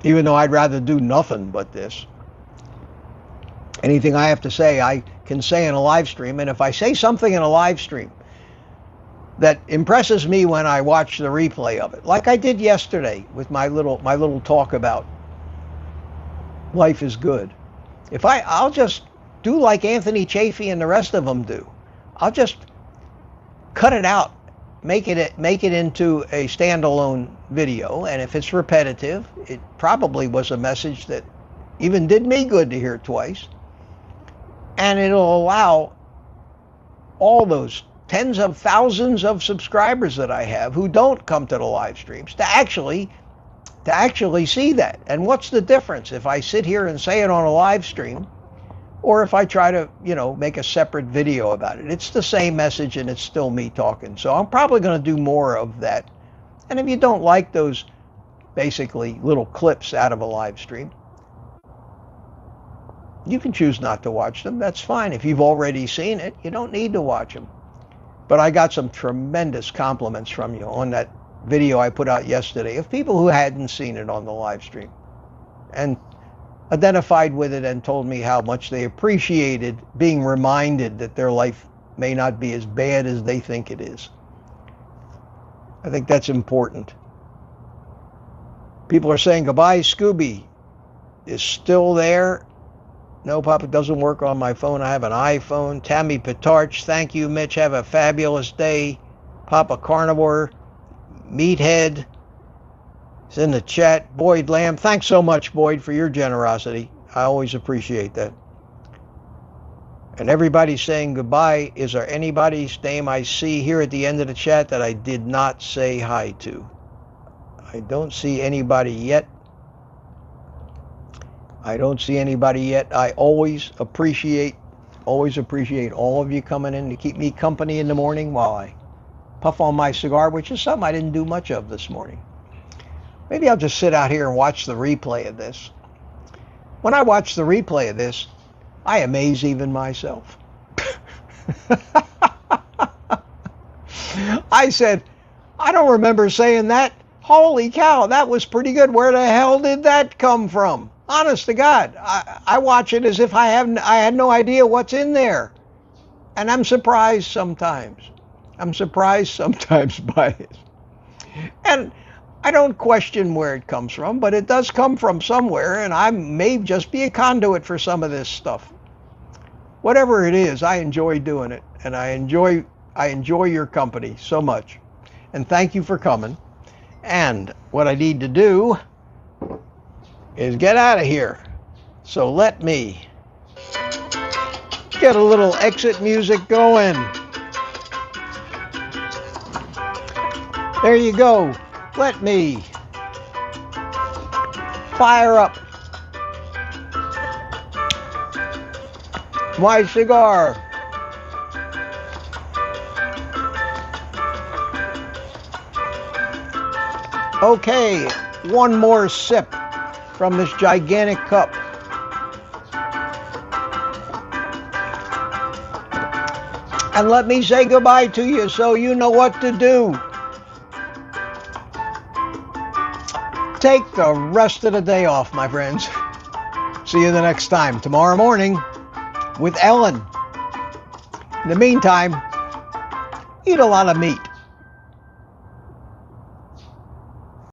Even though I'd rather do nothing but this. Anything I have to say, I can say in a live stream. And if I say something in a live stream that impresses me when I watch the replay of it, like I did yesterday with my little talk about life is good. I'll just do like Anthony Chafee and the rest of them do. I'll just cut it out, make it into a standalone video, and if it's repetitive, it probably was a message that even did me good to hear twice, and it'll allow all those tens of thousands of subscribers that I have who don't come to the live streams to actually see that. And what's the difference if I sit here and say it on a live stream, or if I try to, make a separate video about it? It's the same message and it's still me talking. So I'm probably going to do more of that. And if you don't like those basically little clips out of a live stream, you can choose not to watch them. That's fine. If you've already seen it, you don't need to watch them. But I got some tremendous compliments from you on that video I put out yesterday of people who hadn't seen it on the live stream and identified with it and told me how much they appreciated being reminded that their life may not be as bad as they think it is. I think that's important. People are saying goodbye. Scooby is still there. No, Papa, it doesn't work on my phone. I have an iPhone. Tammy Petarch, thank you, Mitch. Have a fabulous day. Papa Carnivore, Meathead is in the chat. Boyd Lamb, thanks so much, Boyd, for your generosity. I always appreciate that. And everybody's saying goodbye. Is there anybody's name I see here at the end of the chat that I did not say hi to? I don't see anybody yet. I always appreciate all of you coming in to keep me company in the morning while I puff on my cigar, which is something I didn't do much of this morning. Maybe I'll just sit out here and watch the replay of this. When I watch the replay of this, I amaze even myself. I said, I don't remember saying that. Holy cow, that was pretty good. Where the hell did that come from? Honest to God, I watch it as if I had no idea what's in there. And I'm surprised sometimes. By it. And I don't question where it comes from, but it does come from somewhere, and I may just be a conduit for some of this stuff. Whatever it is, I enjoy doing it, and I enjoy your company so much. And thank you for coming. And what I need to do is get out of here. So let me get a little exit music going. There you go. Let me fire up my cigar. Okay, one more sip from this gigantic cup. And let me say goodbye to you so you know what to do. Take the rest of the day off, my friends. See you the next time, tomorrow morning, with Ellen. In the meantime, eat a lot of meat.